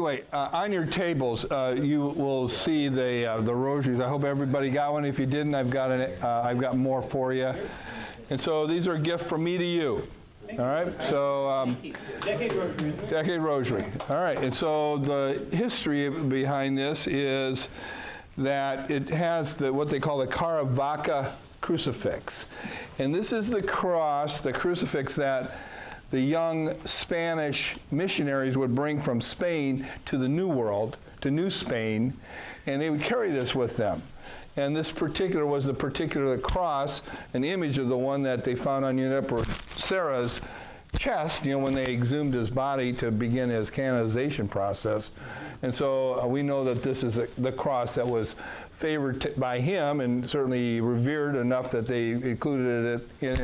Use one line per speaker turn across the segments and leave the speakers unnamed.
anyway, on your tables, you will see the rosaries. I hope everybody got one. If you didn't, I've got more for you. And so these are a gift from me to you. All right, so
Decade Rosary.
Decade Rosary. All right, and so the history behind this is that it has what they call the Caravaca crucifix. And this is the cross, the crucifix that the young Spanish missionaries would bring from Spain to the New World, to New Spain, and they would carry this with them. And this particular was the particular cross, an image of the one that they found on Emperor Serra's chest, when they exhumed his body to begin his canonization process. And so we know that this is the cross that was favored by him and certainly revered enough that they included it in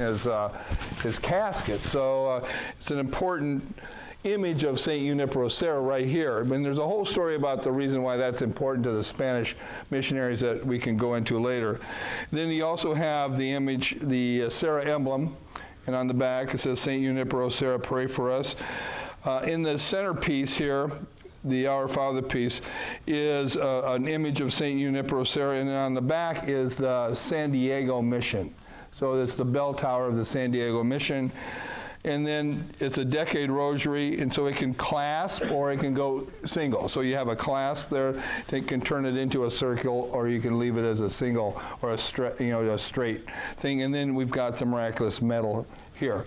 his casket. So it's an important image of St. Junipero Serra right here. I mean, there's a whole story about the reason why that's important to the Spanish missionaries that we can go into later. Then you also have the image, the Serra emblem, and on the back it says, St. Junipero Serra, pray for us. In the centerpiece here, the Our Father piece, is an image of St. Junipero Serra, and then on the back is the San Diego Mission. So it's the bell tower of the San Diego Mission. And then it's a decade rosary, and so it can clasp or it can go single. So you have a clasp there, you can turn it into a circle, or you can leave it as a single or a straight thing. And then we've got the miraculous medal here.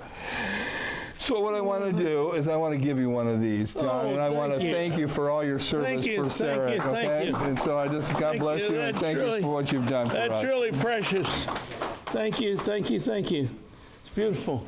So what I want to do is I want to give you one of these, John, and I want to thank you for all your service for Sarah. Okay? And so I just, God bless you, and thank you for what you've done for us.
That's really precious. Thank you, thank you, thank you. It's beautiful.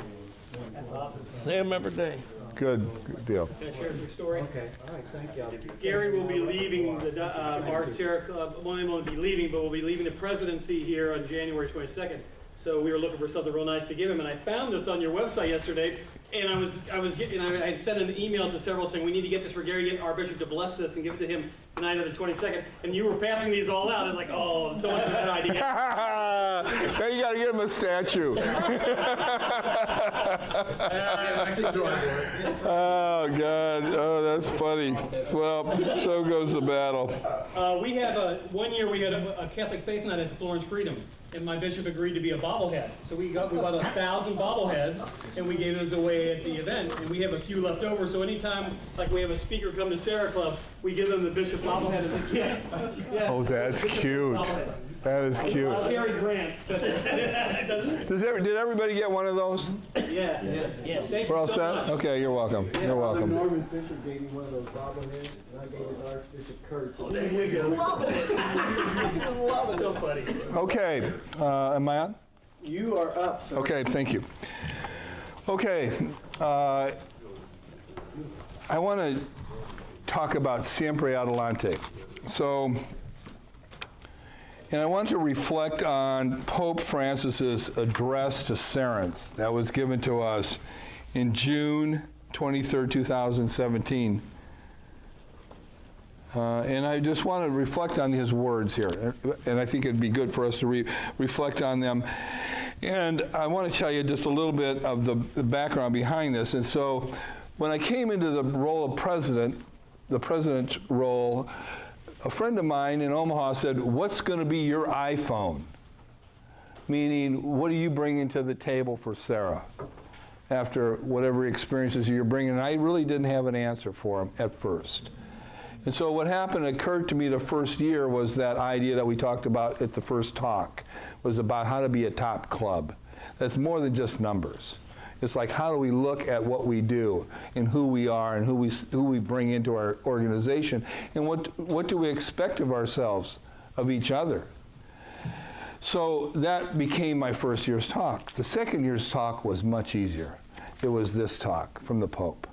Same every day.
Good deal.
Can I share your story?
Okay. All right. Thank you.
Gary will be leaving our Serra Club. Well, he won't be leaving, but we'll be leaving the presidency here on January 22nd. So we were looking for something real nice to give him, and I found this on your website yesterday. And I sent an email to several saying we need to get this for Gary, get our bishop to bless this and give it to him tonight on the 22nd. And you were passing these all out. I was like, oh, so much of that idea.
Now you got to give him a statue. Oh God! Oh, that's funny. Well, so goes the battle.
We had one year we had a Catholic faith night at Florence Freedom. And my bishop agreed to be a bobblehead. So we bought 1,000 bobbleheads, and we gave those away at the event. And we have a few left over, so anytime like we have a speaker come to Serra Club, we give them the bishop bobblehead as a gift. Yeah.
Oh, that's cute. That is cute.
Cary Grant.
Did everybody get one of those?
Yeah. Thank
We're all
you so
set?
much.
Okay, you're welcome.
Yeah.
You're welcome.
Norman Fisher gave me one of those bobbleheads, and I gave it to Archbishop Kurt.
Oh, there you go. Love it. So funny.
Okay, am I on?
You are up, sir.
Okay, thank you. Okay, I want to talk about Siempre Adelante. So, and I want to reflect on Pope Francis's address to Serrans that was given to us in June 23rd, 2017. And I just want to reflect on his words here, and I think it'd be good for us to reflect on them. And I want to tell you just a little bit of the background behind this. And so when I came into the role of president, the president's role, a friend of mine in Omaha said, "What's going to be your iPhone?" Meaning, what are you bringing to the table for Serra after whatever experiences you're bringing? And I really didn't have an answer for him at first. And so what occurred to me the first year was that idea that we talked about at the first talk, was about how to be a top club. That's more than just numbers. It's like, how do we look at what we do and who we are and who we bring into our organization, and what do we expect of ourselves, of each other? So that became my first year's talk. The second year's talk was much easier. It was this talk from the Pope.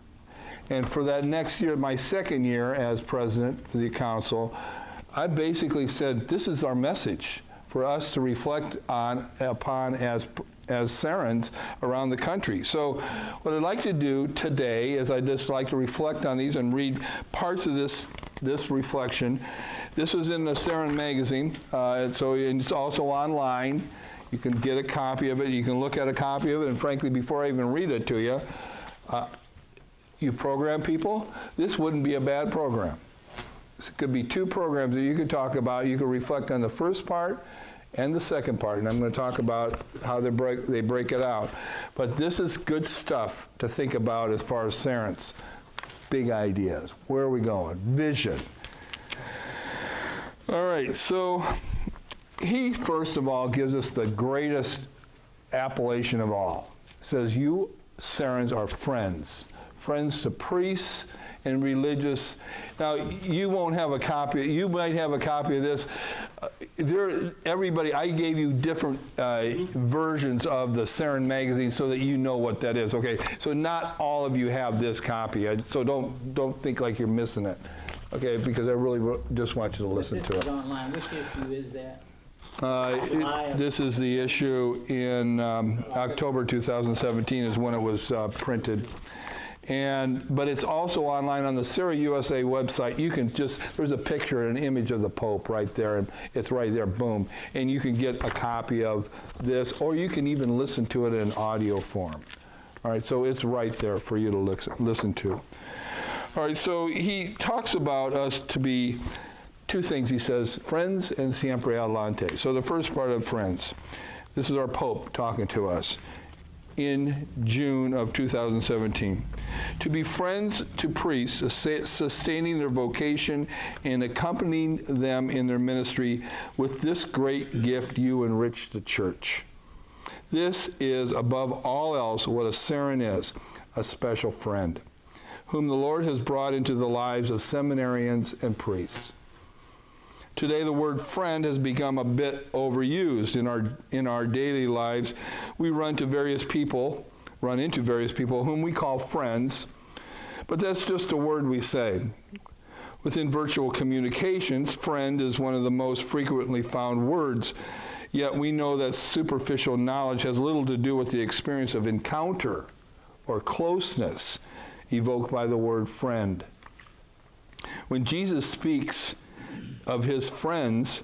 And for that next year, my second year as president for the council, I basically said, this is our message for us to reflect upon as Serrans around the country. So what I'd like to do today is I'd just like to reflect on these and read parts of this reflection. This was in the Serran magazine, so it's also online. You can get a copy of it. You can look at a copy of it, and frankly, before I even read it to you, you program people, this wouldn't be a bad program. This could be 2 programs that you could talk about. You could reflect on the first part and the second part, and I'm going to talk about how they break it out. But this is good stuff to think about as far as Serrans. Big ideas. Where are we going? Vision. All right, so he, first of all, gives us the greatest appellation of all. He says, you Serrans are friends. Friends to priests and religious. Now, you won't have a copy. You might have a copy of this. Everybody, I gave you different versions of the Serran magazine so that you know what that is. Okay, so not all of you have this copy. So don't think like you're missing it. Okay, because I really just want you to listen to it.
Online. Which issue is that?
This is the issue in October 2017 is when it was printed. But it's also online on the Serra USA website. You can there's a picture and an image of the Pope right there, and it's right there, boom. And you can get a copy of this, or you can even listen to it in audio form. All right, so it's right there for you to listen to. All right, so he talks about us to be 2 things. He says, friends and siempre adelante. So the first part of friends. This is our Pope talking to us in June of 2017. To be friends to priests, sustaining their vocation and accompanying them in their ministry with this great gift, you enrich the church. This is, above all else, what a Serran is, a special friend, whom the Lord has brought into the lives of seminarians and priests. Today, the word friend has become a bit overused in our daily lives. We run into various people whom we call friends, but that's just a word we say. Within virtual communications, friend is one of the most frequently found words, yet we know that superficial knowledge has little to do with the experience of encounter or closeness evoked by the word friend. When Jesus speaks of his friends,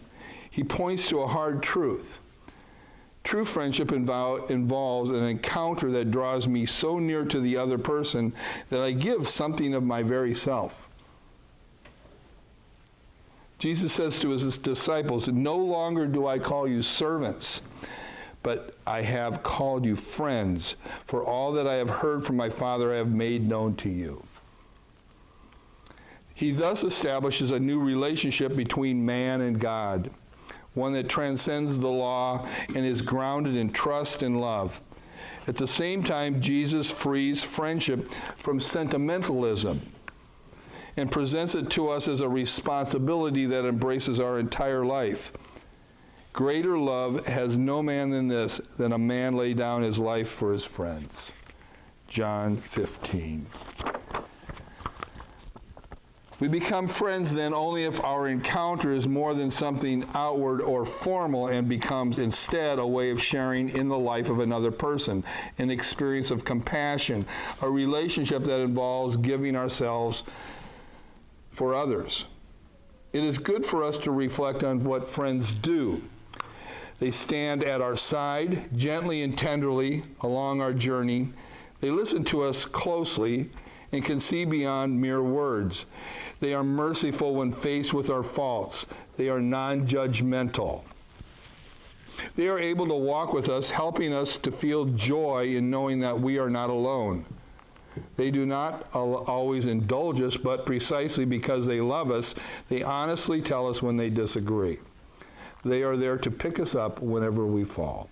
he points to a hard truth. True friendship involves an encounter that draws me so near to the other person that I give something of my very self. Jesus says to his disciples, no longer do I call you servants, but I have called you friends, for all that I have heard from my Father I have made known to you. He thus establishes a new relationship between man and God, one that transcends the law and is grounded in trust and love. At the same time, Jesus frees friendship from sentimentalism and presents it to us as a responsibility that embraces our entire life. Greater love has no man than this, than a man lay down his life for his friends. John 15. We become friends then only if our encounter is more than something outward or formal and becomes instead a way of sharing in the life of another person, an experience of compassion, a relationship that involves giving ourselves for others. It is good for us to reflect on what friends do. They stand at our side, gently and tenderly along our journey. They listen to us closely and can see beyond mere words. They are merciful when faced with our faults. They are non-judgmental. They are able to walk with us, helping us to feel joy in knowing that we are not alone. They do not always indulge us, but precisely because they love us, they honestly tell us when they disagree. They are there to pick us up whenever we fall.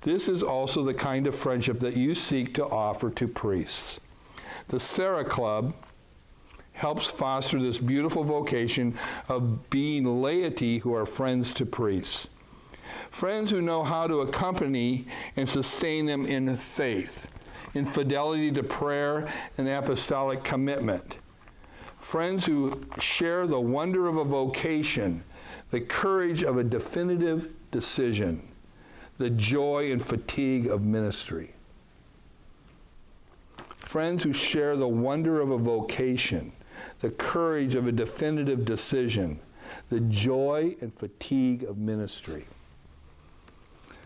This is also the kind of friendship that you seek to offer to priests. The Serra Club helps foster this beautiful vocation of being laity who are friends to priests. Friends who know how to accompany and sustain them in faith, in fidelity to prayer and apostolic commitment. Friends who share the wonder of a vocation, the courage of a definitive decision, the joy and fatigue of ministry. Friends who share the wonder of a vocation, the courage of a definitive decision, the joy and fatigue of ministry.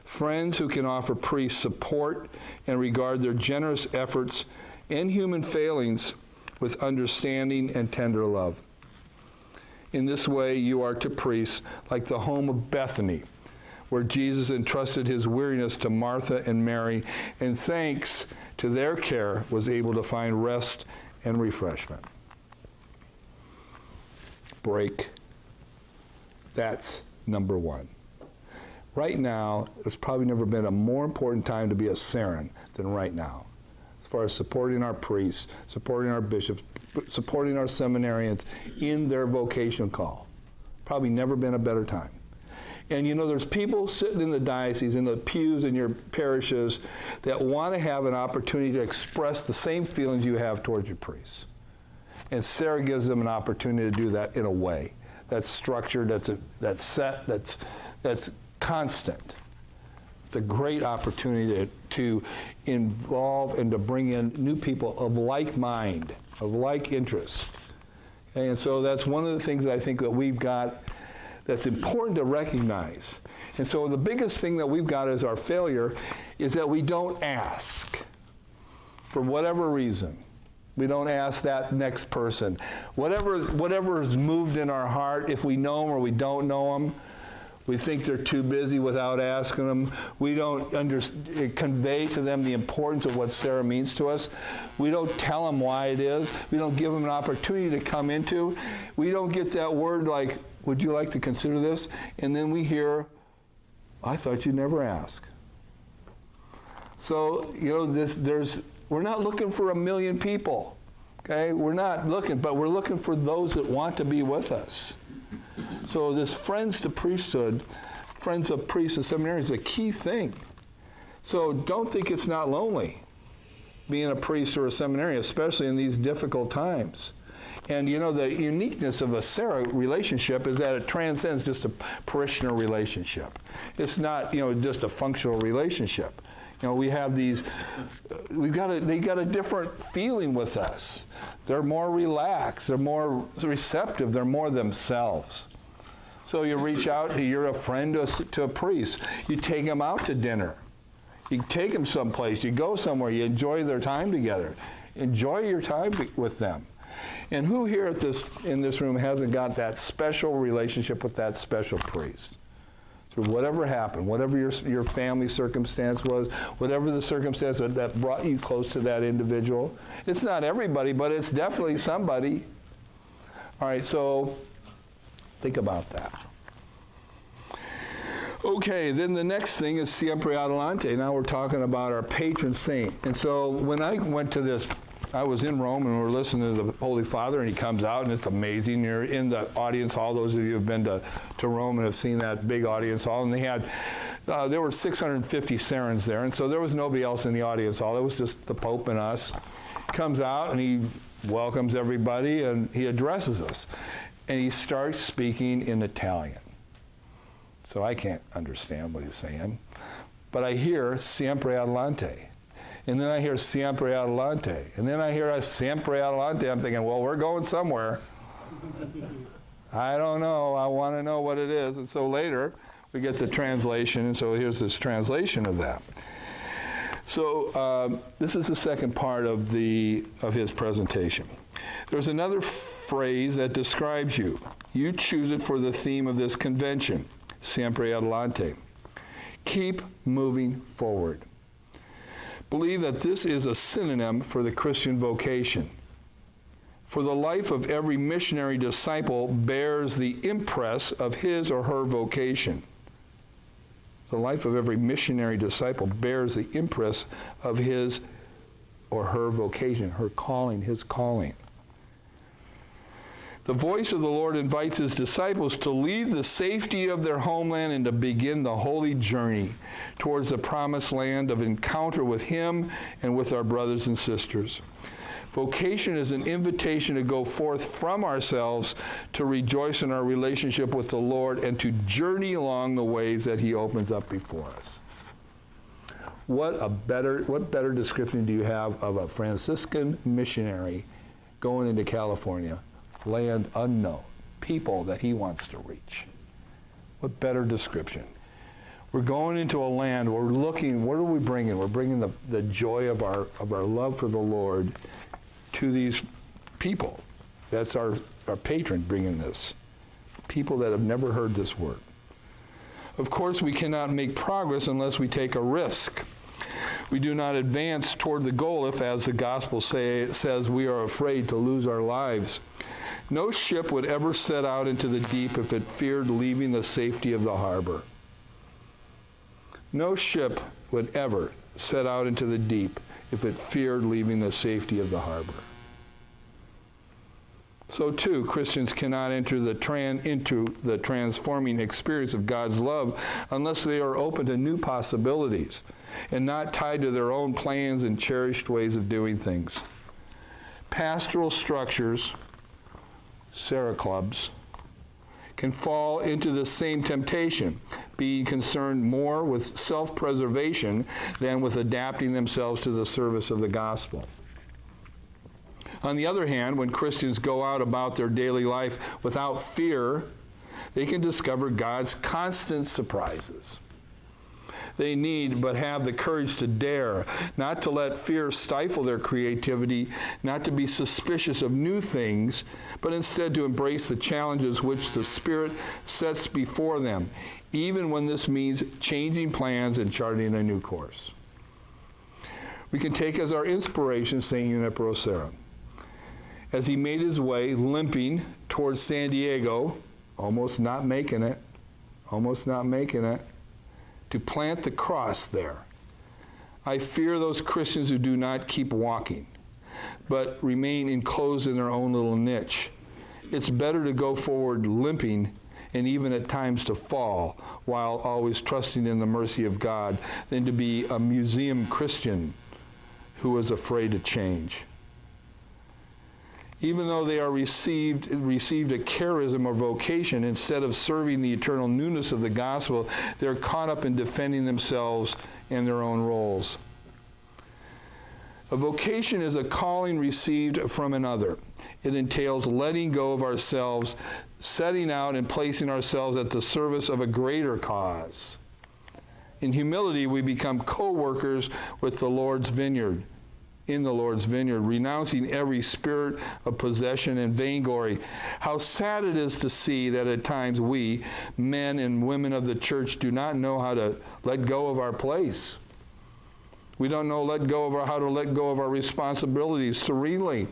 Friends who can offer priests support and regard their generous efforts and human failings with understanding and tender love. In this way, you are to priests like the home of Bethany, where Jesus entrusted his weariness to Martha and Mary, and thanks to their care was able to find rest and refreshment. Break. That's number one. Right now, there's probably never been a more important time to be a Serran than right now, as far as supporting our priests, supporting our bishops, supporting our seminarians in their vocational call. Probably never been a better time. And you know, there's people sitting in the diocese, in the pews in your parishes, that want to have an opportunity to express the same feelings you have towards your priests. And Serra gives them an opportunity to do that in a way that's structured, that's set, that's constant. It's a great opportunity to involve and to bring in new people of like mind, of like interest. And so that's one of the things that I think that we've got that's important to recognize. And so the biggest thing that we've got as our failure is that we don't ask. For whatever reason, we don't ask that next person. Whatever is moved in our heart, if we know them or we don't know them, we think they're too busy without asking them. We don't convey to them the importance of what Serra means to us. We don't tell them why it is. We don't give them an opportunity to come into. We don't get that word like, would you like to consider this? And then we hear, I thought you'd never ask. So, you know, we're not looking for 1 million people, okay? We're not looking, but we're looking for those that want to be with us. So this friends to priesthood, friends of priests and seminaries is a key thing. So don't think it's not lonely being a priest or a seminarian, especially in these difficult times. And you know, the uniqueness of a Serra relationship is that it transcends just a parishioner relationship. It's not, you know, just a functional relationship. You know, we have these, they got a different feeling with us. They're more relaxed, they're more receptive, they're more themselves. So you reach out, you're a friend to a priest. You take them out to dinner. You take them someplace, you go somewhere, you enjoy their time together. Enjoy your time with them. And who here in this room hasn't got that special relationship with that special priest? Through whatever happened, whatever your family circumstance was, whatever the circumstance that brought you close to that individual. It's not everybody, but it's definitely somebody. All right, so think about that. Okay, then the next thing is Siempre Adelante. Now we're talking about our patron saint. And so when I went to this, I was in Rome and we were listening to the Holy Father, and he comes out and it's amazing. You're in the audience hall. Those of you who have been to Rome and have seen that big audience hall, and they had, there were 650 Serrans there, and so there was nobody else in the audience hall. It was just the Pope and us. Comes out and he welcomes everybody and he addresses us. And he starts speaking in Italian. So I can't understand what he's saying. But I hear Siempre Adelante. And then I hear Siempre Adelante. And then I hear a Siempre Adelante. I'm thinking, well, we're going somewhere. I don't know. I want to know what it is. And so later, we get the translation. And so here's this translation of that. So this is the second part of his presentation. There's another phrase that describes you. You choose it for the theme of this convention, Siempre Adelante. Keep moving forward. Believe that this is a synonym for the Christian vocation. For the life of every missionary disciple bears the impress of his or her vocation. The life of every missionary disciple bears the impress of his or her vocation, her calling, his calling. The voice of the Lord invites his disciples to leave the safety of their homeland and to begin the holy journey towards the promised land of encounter with him and with our brothers and sisters. Vocation is an invitation to go forth from ourselves to rejoice in our relationship with the Lord and to journey along the ways that he opens up before us. What better description do you have of a Franciscan missionary going into California? Land unknown, people that he wants to reach. What better description? We're going into a land, we're looking, what are we bringing? We're bringing the joy of our love for the Lord to these people. That's our patron bringing this. People that have never heard this word. Of course, we cannot make progress unless we take a risk. We do not advance toward the goal if, as the gospel says, we are afraid to lose our lives. No ship would ever set out into the deep if it feared leaving the safety of the harbor. No ship would ever set out into the deep if it feared leaving the safety of the harbor. So too, Christians cannot enter into the transforming experience of God's love unless they are open to new possibilities and not tied to their own plans and cherished ways of doing things. Pastoral structures, Serra clubs, can fall into the same temptation, being concerned more with self-preservation than with adapting themselves to the service of the gospel. On the other hand, when Christians go out about their daily life without fear, they can discover God's constant surprises. They need but have the courage to dare, not to let fear stifle their creativity, not to be suspicious of new things, but instead to embrace the challenges which the Spirit sets before them, even when this means changing plans and charting a new course. We can take as our inspiration St. Junipero Serra. As he made his way, limping towards San Diego, almost not making it, to plant the cross there. I fear those Christians who do not keep walking, but remain enclosed in their own little niche. It's better to go forward limping and even at times to fall while always trusting in the mercy of God than to be a museum Christian who is afraid to change. Even though they are received a charism or vocation, instead of serving the eternal newness of the gospel, they're caught up in defending themselves and their own roles. A vocation is a calling received from another. It entails letting go of ourselves, setting out and placing ourselves at the service of a greater cause. In humility, we become co-workers with the Lord's vineyard, in the Lord's vineyard, renouncing every spirit of possession and vainglory. How sad it is to see that at times we, men and women of the church, do not know how to let go of our place. We don't know how to let go of our responsibilities serenely.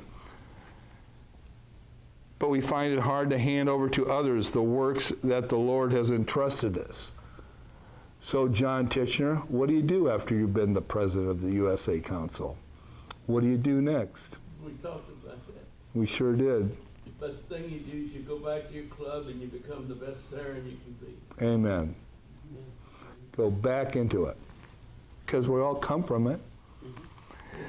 But we find it hard to hand over to others the works that the Lord has entrusted us. So, John Titchener, what do you do after you've been the president of the USA Council? What do you do next?
We talked about that.
We sure did.
The best thing you do is you go back to your club and you become the best Serran you can be.
Amen. Go back into it. Because we all come from it.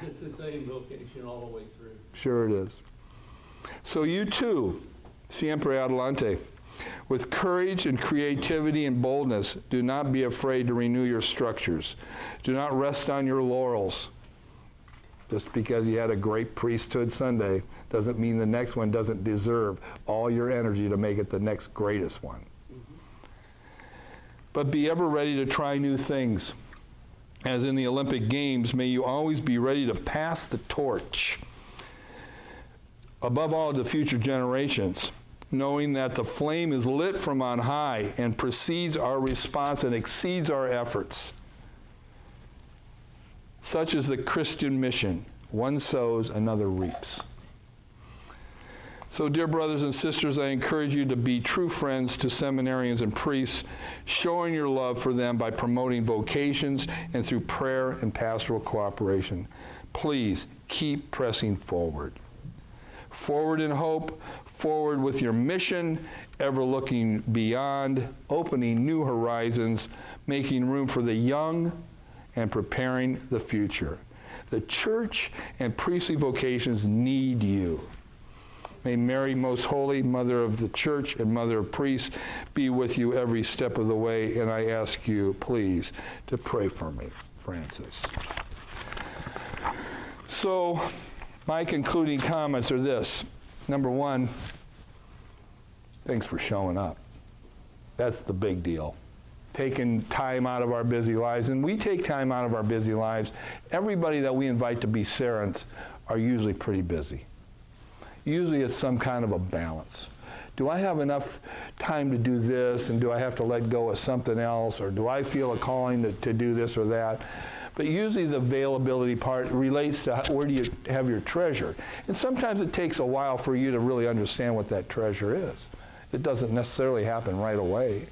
It's the same vocation all the way through.
Sure it is. So you too, siempre adelante. With courage and creativity and boldness, do not be afraid to renew your structures. Do not rest on your laurels. Just because you had a great priesthood Sunday doesn't mean the next one doesn't deserve all your energy to make it the next greatest one. But be ever ready to try new things. As in the Olympic Games, may you always be ready to pass the torch. Above all, to future generations, knowing that the flame is lit from on high and precedes our response and exceeds our efforts. Such is the Christian mission. One sows, another reaps. So, dear brothers and sisters, I encourage you to be true friends to seminarians and priests, showing your love for them by promoting vocations and through prayer and pastoral cooperation. Please keep pressing forward. Forward in hope, forward with your mission, ever looking beyond, opening new horizons, making room for the young, and preparing the future. The church and priestly vocations need you. May Mary, most holy, Mother of the Church and Mother of Priests, be with you every step of the way, and I ask you, please, to pray for me, Francis. So, my concluding comments are this. Number one, thanks for showing up. That's the big deal. taking time out of our busy lives, and we take time out of our busy lives. Everybody that we invite to be Serrans are usually pretty busy. Usually it's some kind of a balance. Do I have enough time to do this, and do I have to let go of something else, or do I feel a calling to do this or that? But usually the availability part relates to where do you have your treasure. And sometimes it takes a while for you to really understand what that treasure is. It doesn't necessarily happen right away.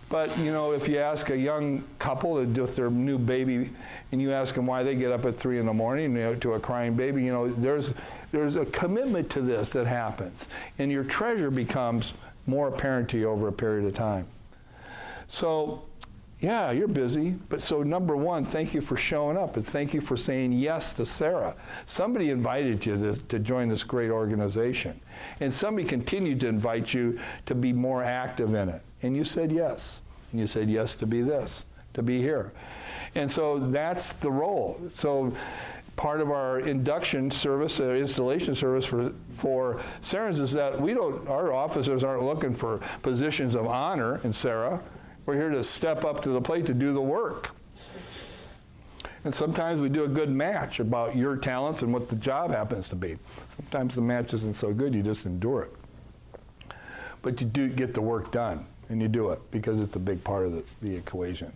But, you know, if you ask a young couple with their new baby, and you ask them why they get up at 3 in the morning, you know, to a crying baby, you know, there's a commitment to this that happens. And your treasure becomes more apparent to you over a period of time. So, yeah, you're busy. But so number one, thank you for showing up, and thank you for saying yes to Serra. Somebody invited you to join this great organization. And somebody continued to invite you to be more active in it. And you said yes. And you said yes to be this, to be here. And so that's the role. So part of our induction service, installation service for Serrans is that our officers aren't looking for positions of honor in Serra. We're here to step up to the plate to do the work. And sometimes we do a good match about your talents and what the job happens to be. Sometimes the match isn't so good, you just endure it. But you do get the work done, and you do it because it's a big part of the equation.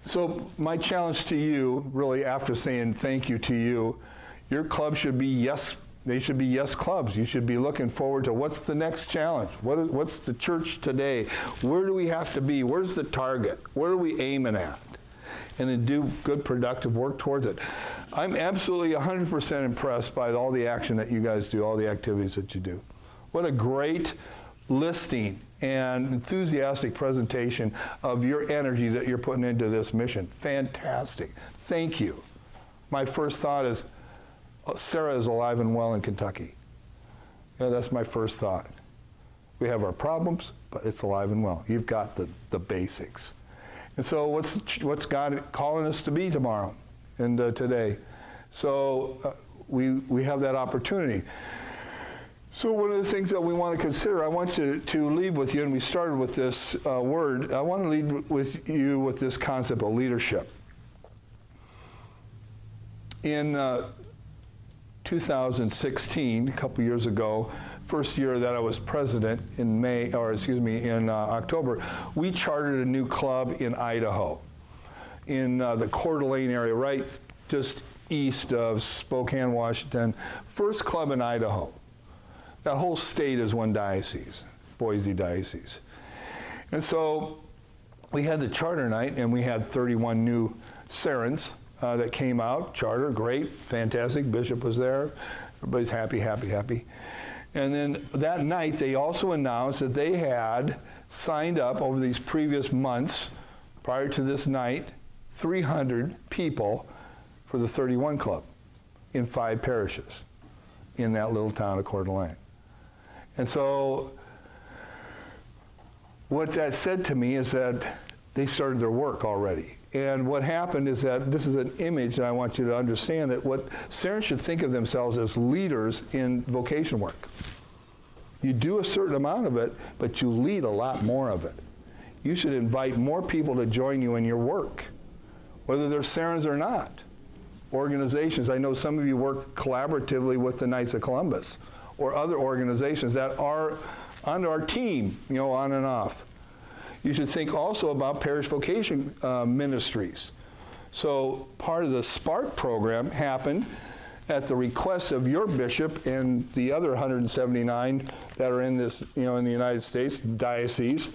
So my challenge to you, really after saying thank you to you, your club should be yes. They should be yes clubs. You should be looking forward to what's the next challenge? What's the church today? Where do we have to be? Where's the target? Where are we aiming at? And then do good, productive work towards it. I'm absolutely 100% impressed by all the action that you guys do, all the activities that you do. What a great listing and enthusiastic presentation of your energy that you're putting into this mission. Fantastic. Thank you. My first thought is, Serra is alive and well in Kentucky. Yeah, that's my first thought. We have our problems, but it's alive and well. You've got the basics. And so what's God calling us to be tomorrow and today? So we have that opportunity. So one of the things that we want to consider, I want you to leave with you, and we started with this word, I want to lead with you with this concept of leadership. In 2016, a couple years ago, first year that I was president in October, we chartered a new club in Idaho, in the Coeur d'Alene area, right just east of Spokane, Washington. First club in Idaho. That whole state is one diocese, Boise Diocese. And so we had the charter night, and we had 31 new Serrans that came out, charter, great, fantastic. Bishop was there. Everybody's happy, happy, happy. And then that night, they also announced that they had signed up over these previous months, prior to this night, 300 people for the 31 Club in 5 parishes in that little town of Coeur d'Alene. And so what that said to me is that they started their work already. And what happened is that this is an image that I want you to understand, that what Serrans should think of themselves as leaders in vocation work. You do a certain amount of it, but you lead a lot more of it. You should invite more people to join you in your work, whether they're Serrans or not. Organizations, I know some of you work collaboratively with the Knights of Columbus or other organizations that are on our team, you know, on and off. You should think also about parish vocation ministries. So part of the Spark program happened at the request of your bishop and the other 179 that are in this, you know, in the United States, diocese.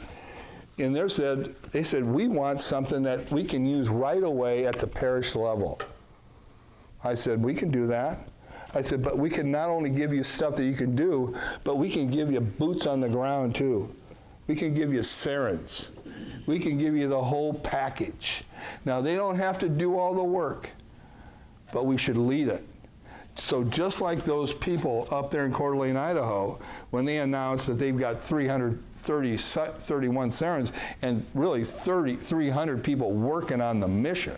And they said, we want something that we can use right away at the parish level. I said, we can do that. I said, but we can not only give you stuff that you can do, but we can give you boots on the ground too. We can give you Serrans. We can give you the whole package. Now, they don't have to do all the work, but we should lead it. So just like those people up there in Coeur d'Alene, Idaho, when they announced that they've got 331 Serrans and really 300 people working on the mission,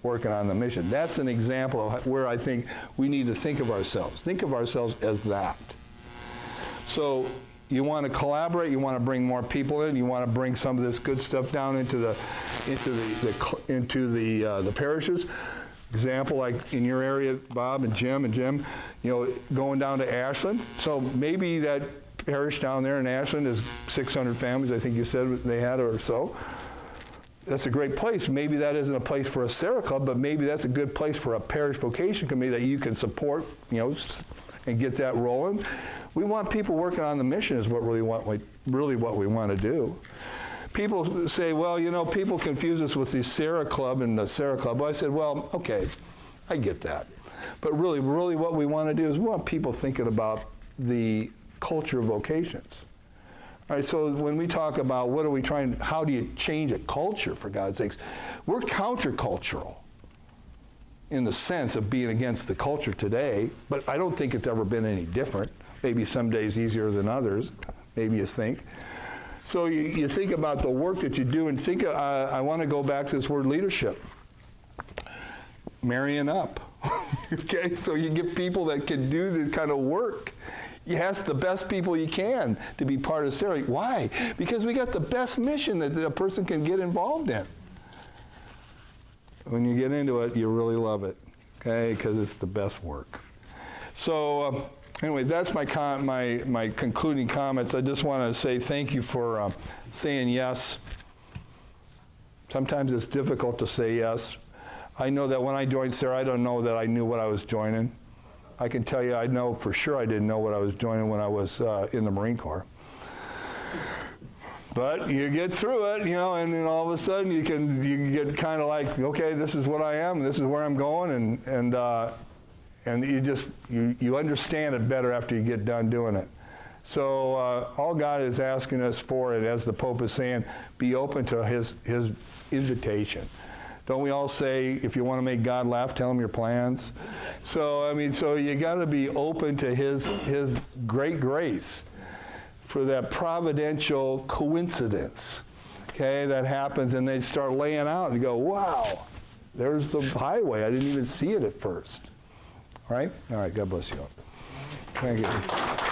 That's an example of where I think we need to think of ourselves. Think of ourselves as that. So you want to collaborate, you want to bring more people in, you want to bring some of this good stuff down into the parishes. Example, like in your area, Bob and Jim, you know, going down to Ashland. So maybe that parish down there in Ashland is 600 families, I think you said they had or so. That's a great place. Maybe that isn't a place for a Serra Club, but maybe that's a good place for a parish vocation committee that you can support, you know, and get that rolling. We want people working on the mission is what really what we want to do. People say, well, you know, people confuse us with the Serra Club and the Serra Club. Well, I said, well, okay, I get that. But really what we want to do is we want people thinking about the culture of vocations. All right, so when we talk about what are we trying, how do you change a culture, for God's sakes? We're countercultural in the sense of being against the culture today, but I don't think it's ever been any different. Maybe some days easier than others, maybe you think. So you think about the work that you do, and think, I want to go back to this word leadership. Marrying up, okay? So you get people that can do this kind of work. You ask the best people you can to be part of Serra. Why? Because we got the best mission that a person can get involved in. When you get into it, you really love it, okay? Because it's the best work. So anyway, that's my concluding comments. I just want to say thank you for saying yes. Sometimes it's difficult to say yes. I know that when I joined Serra, I don't know that I knew what I was joining. I can tell you, I know for sure I didn't know what I was joining when I was in the Marine Corps. But you get through it, you know, and then all of a sudden you get kind of like, okay, this is what I am, this is where I'm going, and you understand it better after you get done doing it. So all God is asking us for, and as the Pope is saying, be open to his invitation. Don't we all say, if you want to make God laugh, tell him your plans? So, I mean, so you got to be open to his great grace for that providential coincidence, okay, that happens, and they start laying out, and you go, wow, there's the highway. I didn't even see it at first. All right? All right, God bless you all. Thank you.